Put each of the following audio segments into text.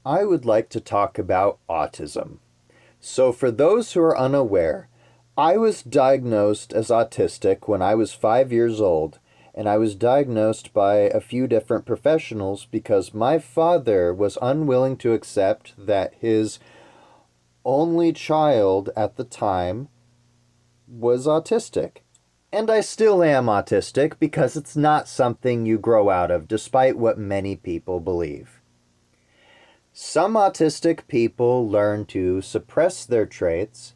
I would like to talk about autism. So, for those who are unaware, I was diagnosed as autistic when I was 5 years old, and I was diagnosed by a few different professionals because my father was unwilling to accept that his only child at the time was autistic. And I still am autistic because it's not something you grow out of, despite what many people believe. Some autistic people learn to suppress their traits,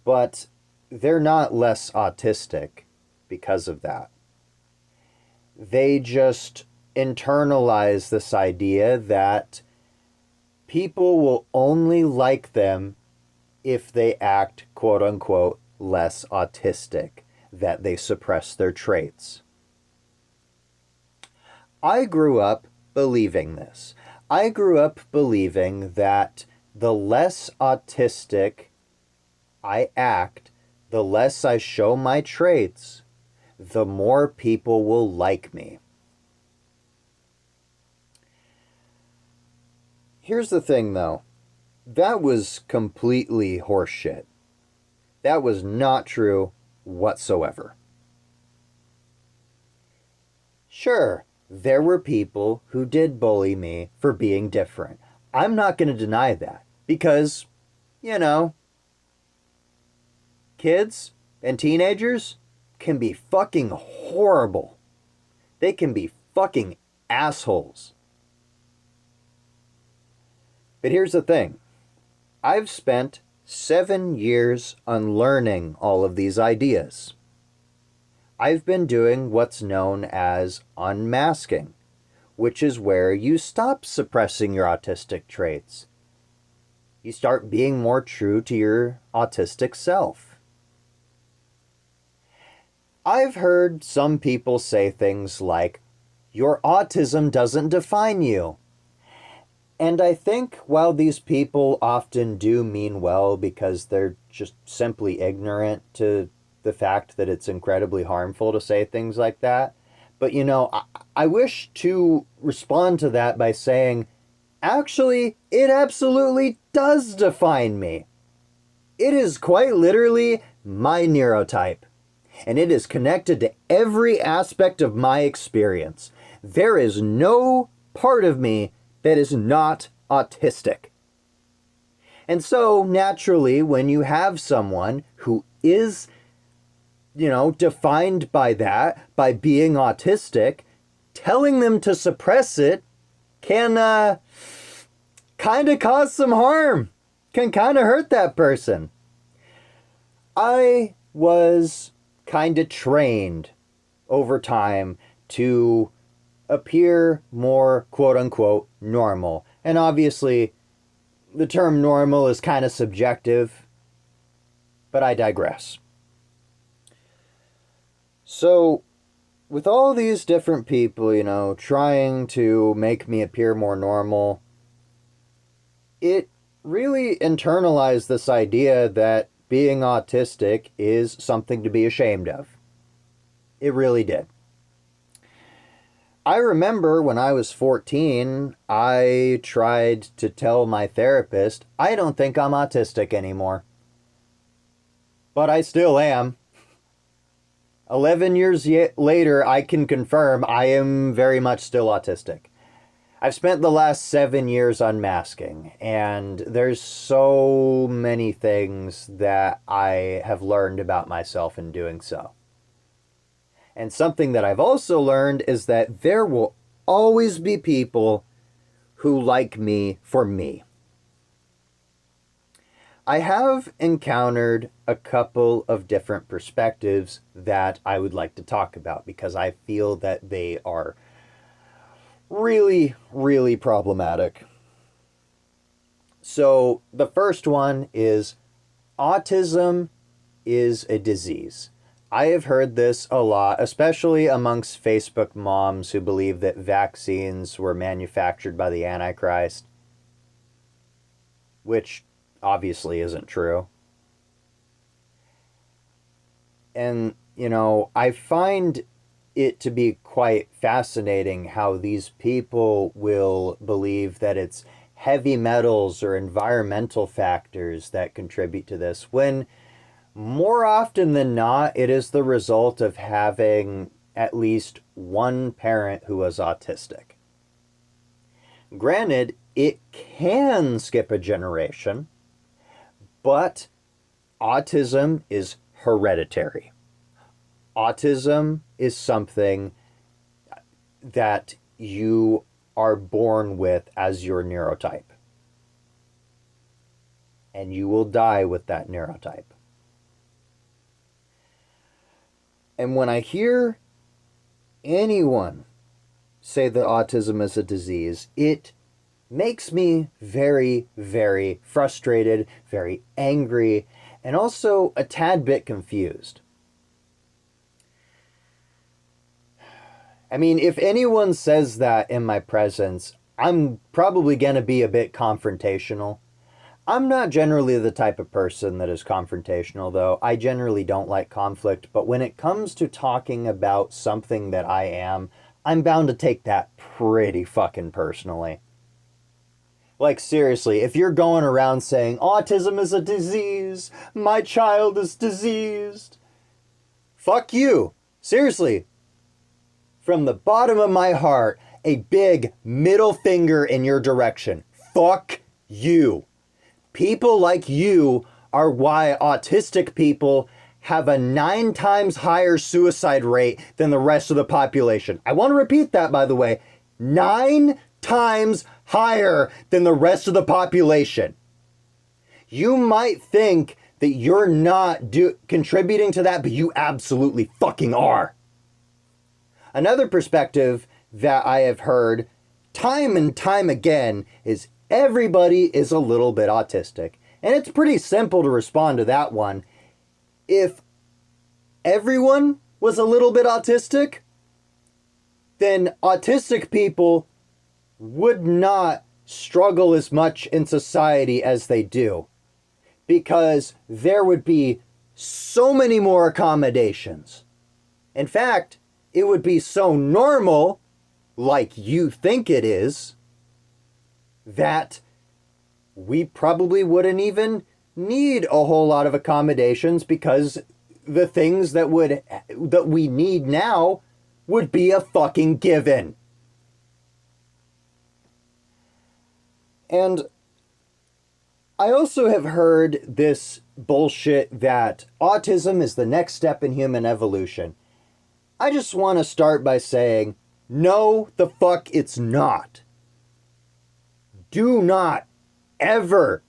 but they're not less autistic because of that. They just internalize this idea that people will only like them if they act quote unquote less autistic, that they suppress their traits. I grew up believing this. I grew up believing that the less autistic I act, the less I show my traits, the more people will like me. Here's the thing though, that was completely horseshit. That was not true whatsoever. Sure, there were people who did bully me for being different. I'm not going to deny that because, you know, kids and teenagers can be fucking horrible. They can be fucking assholes. But here's the thing. I've spent 7 years unlearning all of these ideas. I've been doing what's known as unmasking, which is where you stop suppressing your autistic traits. You start being more true to your autistic self. I've heard some people say things like, your autism doesn't define you. And I think while these people often do mean well because they're just simply ignorant to the fact that it's incredibly harmful to say things like that, but I wish to respond to that by saying, actually, it absolutely does define me. It is quite literally my neurotype, and it is connected to every aspect of my experience. There is no part of me that is not autistic. And so, naturally, when you have someone who is, defined by that, by being autistic, telling them to suppress it can kind of cause some harm, can kind of hurt that person. I was kind of trained over time to appear more quote unquote normal. And obviously, the term normal is kind of subjective, but I digress. So, with all these different people, trying to make me appear more normal, it really internalized this idea that being autistic is something to be ashamed of. It really did. I remember when I was 14, I tried to tell my therapist, I don't think I'm autistic anymore. But I still am. 11 years later, I can confirm I am very much still autistic. I've spent the last 7 years unmasking, and there's so many things that I have learned about myself in doing so. And something that I've also learned is that there will always be people who like me for me. I have encountered a couple of different perspectives that I would like to talk about because I feel that they are really, really problematic. So the first one is autism is a disease. I have heard this a lot, especially amongst Facebook moms who believe that vaccines were manufactured by the Antichrist, which obviously isn't true. And, I find it to be quite fascinating how these people will believe that it's heavy metals or environmental factors that contribute to this, when more often than not, it is the result of having at least one parent who is autistic. Granted, it can skip a generation, but autism is hereditary. Autism is something that you are born with as your neurotype. And you will die with that neurotype. And when I hear anyone say that autism is a disease, it makes me very, very frustrated, very angry, and also a tad bit confused. I mean, if anyone says that in my presence, I'm probably going to be a bit confrontational. I'm not generally the type of person that is confrontational, though. I generally don't like conflict, but when it comes to talking about something that I am, I'm bound to take that pretty fucking personally. Like, seriously, if you're going around saying, autism is a disease, my child is diseased, fuck you. Seriously. From the bottom of my heart, a big middle finger in your direction. Fuck you. People like you are why autistic people have a 9 times higher suicide rate than the rest of the population. I want to repeat that, by the way. 9 times higher than the rest of the population. You might think that you're not contributing to that, but you absolutely fucking are. Another perspective that I have heard time and time again is everybody is a little bit autistic. And it's pretty simple to respond to that one. If everyone was a little bit autistic, then autistic people would not struggle as much in society as they do. Because there would be so many more accommodations. In fact, it would be so normal, like you think it is, that we probably wouldn't even need a whole lot of accommodations, because the things that we need now would be a fucking given. And I also have heard this bullshit that autism is the next step in human evolution. I just want to start by saying, no, the fuck it's not. Do not ever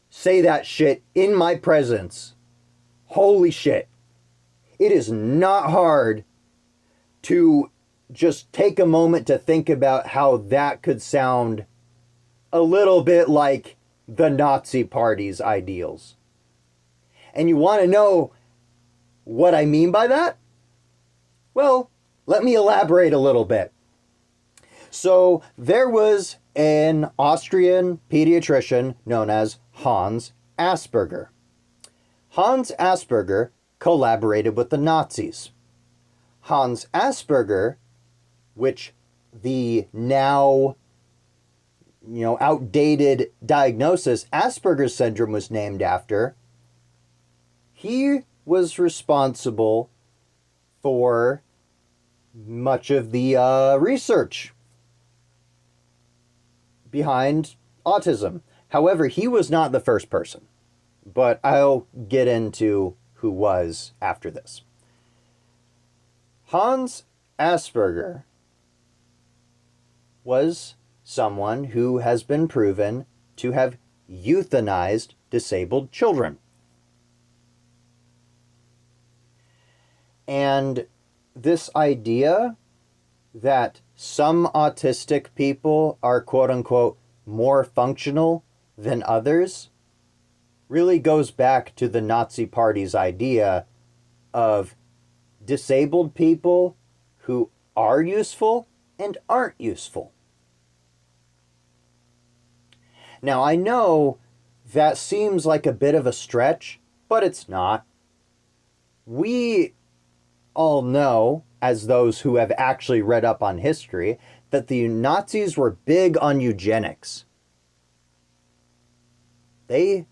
say that shit in my presence. Holy shit. It is not hard to just take a moment to think about how that could sound a little bit like the Nazi Party's ideals. And you want to know what I mean by that? Well, let me elaborate a little bit. So there was an Austrian pediatrician known as Hans Asperger. Hans Asperger collaborated with the Nazis. Hans Asperger, which the now, outdated diagnosis Asperger's syndrome was named after, he was responsible for much of the research behind autism. However, he was not the first person, but I'll get into who was after this. Hans Asperger was someone who has been proven to have euthanized disabled children. And this idea that some autistic people are quote-unquote more functional than others really goes back to the Nazi Party's idea of disabled people who are useful and aren't useful. Now, I know that seems like a bit of a stretch, but it's not. We all know, as those who have actually read up on history, that the Nazis were big on eugenics. They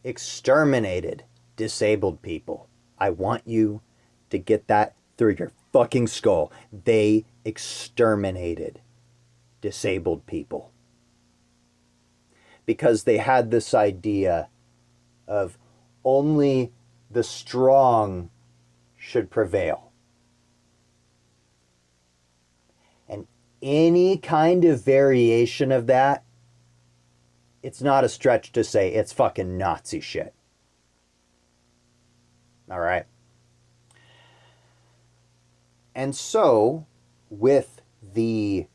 exterminated disabled people. I want you to get that through your fucking skull. They exterminated disabled people. Because they had this idea of only the strong should prevail. And any kind of variation of that, it's not a stretch to say it's fucking Nazi shit. All right. And so, with the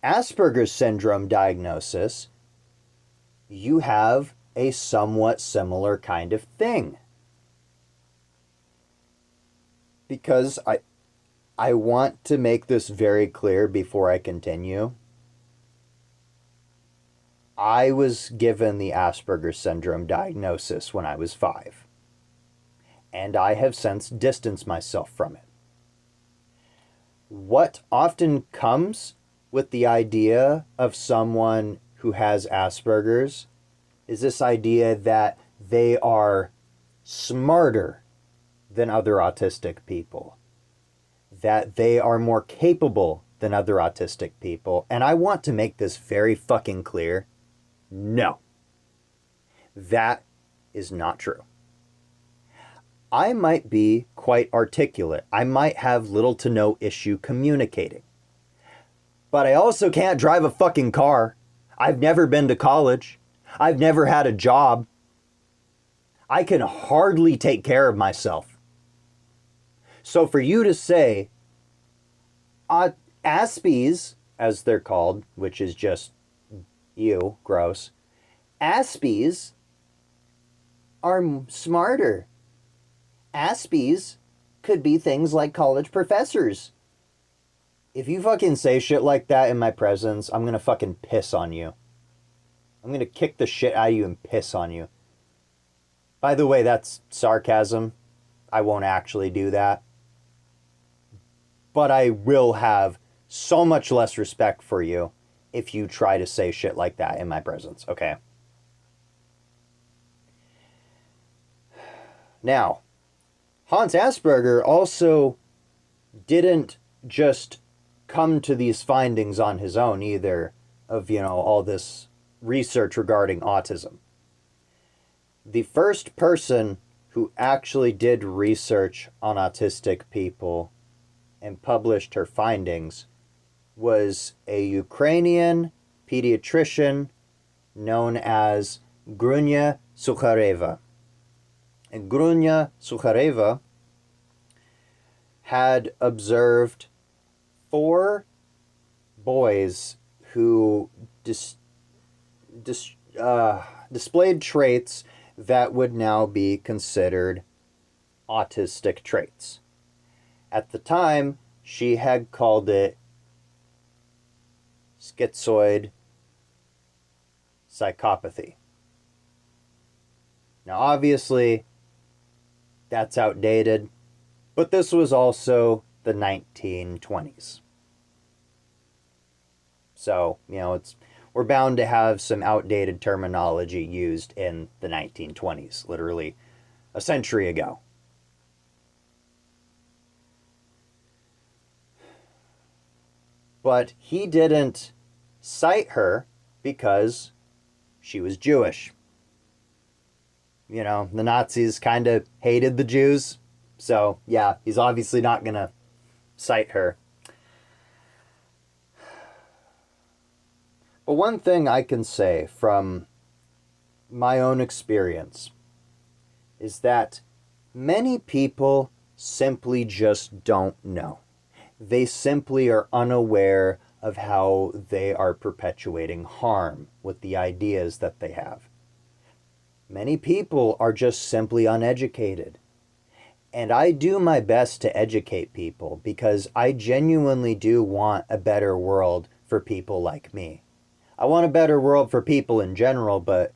Asperger's syndrome diagnosis, you have a somewhat similar kind of thing. Because I want to make this very clear before I continue. I was given the Asperger's syndrome diagnosis when I was 5. And I have since distanced myself from it. What often comes with the idea of someone who has Asperger's is this idea that they are smarter than other autistic people, that they are more capable than other autistic people. And I want to make this very fucking clear. No, that is not true. I might be quite articulate. I might have little to no issue communicating. But I also can't drive a fucking car. I've never been to college. I've never had a job. I can hardly take care of myself. So for you to say, Aspies, as they're called, which is just ew, gross, Aspies are smarter. Aspies could be things like college professors. If you fucking say shit like that in my presence, I'm gonna fucking piss on you. I'm gonna kick the shit out of you and piss on you. By the way, that's sarcasm. I won't actually do that. But I will have so much less respect for you if you try to say shit like that in my presence, okay? Now, Hans Asperger also didn't just come to these findings on his own either, of, all this research regarding autism. The first person who actually did research on autistic people and published her findings was a Ukrainian pediatrician known as Grunya Sukhareva. And Grunya Sukhareva had observed 4 boys who displayed traits that would now be considered autistic traits. At the time, she had called it schizoid psychopathy. Now, obviously, that's outdated, but this was also the 1920s. So, we're bound to have some outdated terminology used in the 1920s, literally a century ago. But he didn't cite her because she was Jewish. The Nazis kind of hated the Jews. So, yeah, he's obviously not going to cite her. But one thing I can say from my own experience is that many people simply just don't know. They simply are unaware of how they are perpetuating harm with the ideas that they have. Many people are just simply uneducated. And I do my best to educate people because I genuinely do want a better world for people like me. I want a better world for people in general, but,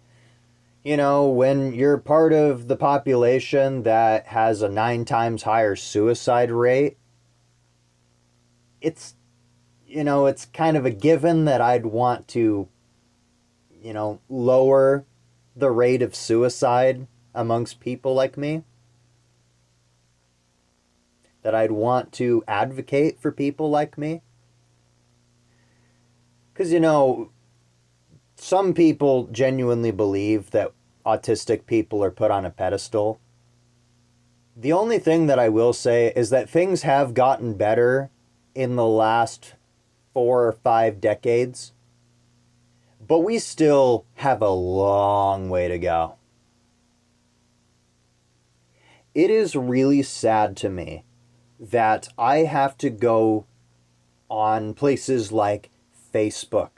when you're part of the population that has a 9 times higher suicide rate, it's kind of a given that I'd want to, lower the rate of suicide amongst people like me. That I'd want to advocate for people like me. Because, some people genuinely believe that autistic people are put on a pedestal. The only thing that I will say is that things have gotten better in the last 4 or 5 decades, but we still have a long way to go. It is really sad to me that I have to go on places like Facebook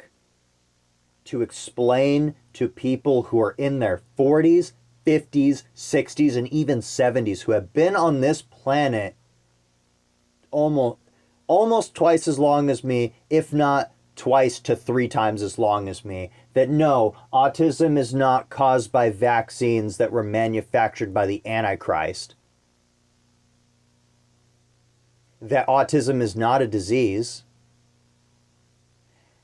to explain to people who are in their 40s, 50s, 60s, and even 70s who have been on this planet almost twice as long as me, if not twice to 3 times as long as me, that no, autism is not caused by vaccines that were manufactured by the Antichrist. That autism is not a disease,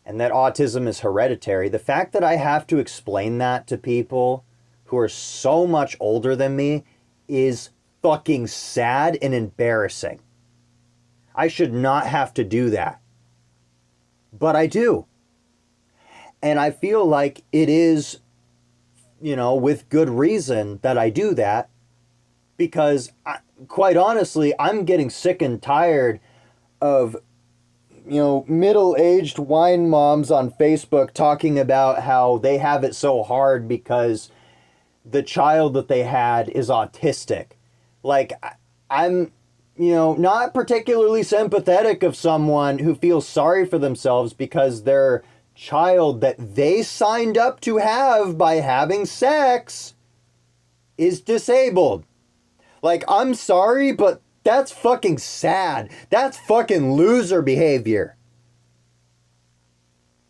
and that autism is hereditary. The fact that I have to explain that to people who are so much older than me is fucking sad and embarrassing. I should not have to do that. But I do. And I feel like it is, with good reason that I do that, because quite honestly, I'm getting sick and tired of middle-aged wine moms on Facebook talking about how they have it so hard because the child that they had is autistic. Like, I'm, not particularly sympathetic of someone who feels sorry for themselves because their child that they signed up to have by having sex is disabled. Like, I'm sorry, but that's fucking sad. That's fucking loser behavior.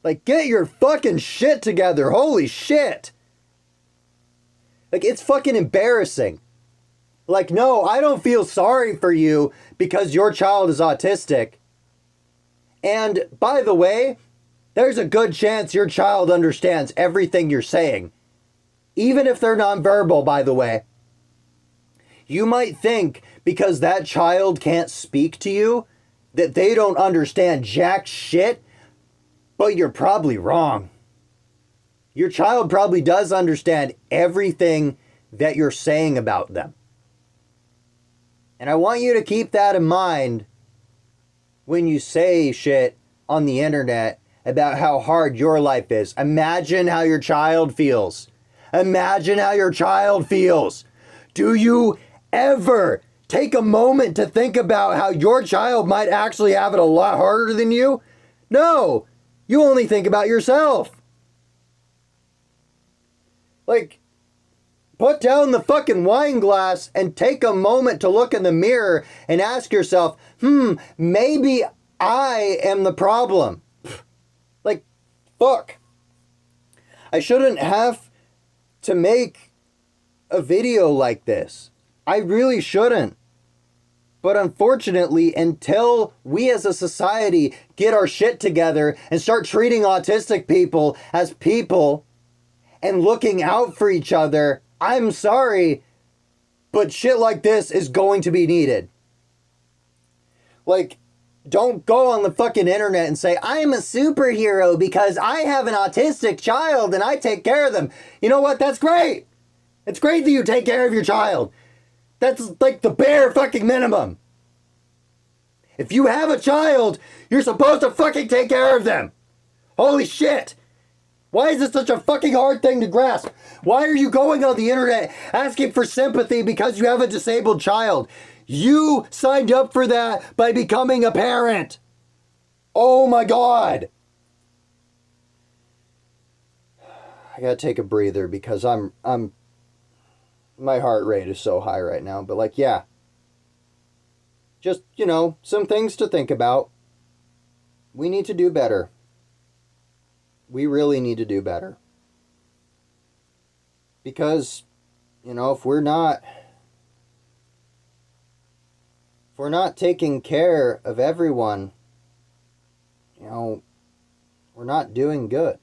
Like, get your fucking shit together. Holy shit. Like, it's fucking embarrassing. Like, no, I don't feel sorry for you because your child is autistic. And, by the way, there's a good chance your child understands everything you're saying. Even if they're nonverbal, by the way. You might think because that child can't speak to you that they don't understand jack shit, but you're probably wrong. Your child probably does understand everything that you're saying about them. And I want you to keep that in mind when you say shit on the internet about how hard your life is. Imagine how your child feels. Imagine how your child feels. Do you ever take a moment to think about how your child might actually have it a lot harder than you? No, you only think about yourself. Like, put down the fucking wine glass and take a moment to look in the mirror and ask yourself, maybe I am the problem. Like, fuck. I shouldn't have to make a video like this. I really shouldn't. But unfortunately, until we as a society get our shit together and start treating autistic people as people and looking out for each other, I'm sorry, but shit like this is going to be needed. Like, don't go on the fucking internet and say, I'm a superhero because I have an autistic child and I take care of them. You know what? That's great. It's great that you take care of your child. That's like the bare fucking minimum. If you have a child, you're supposed to fucking take care of them. Holy shit. Why is this such a fucking hard thing to grasp? Why are you going on the internet asking for sympathy because you have a disabled child? You signed up for that by becoming a parent. Oh my God. I gotta take a breather because my heart rate is so high right now. But like, yeah. Just, some things to think about. We need to do better. We really need to do better. Because, if we're not taking care of everyone, you know, we're not doing good.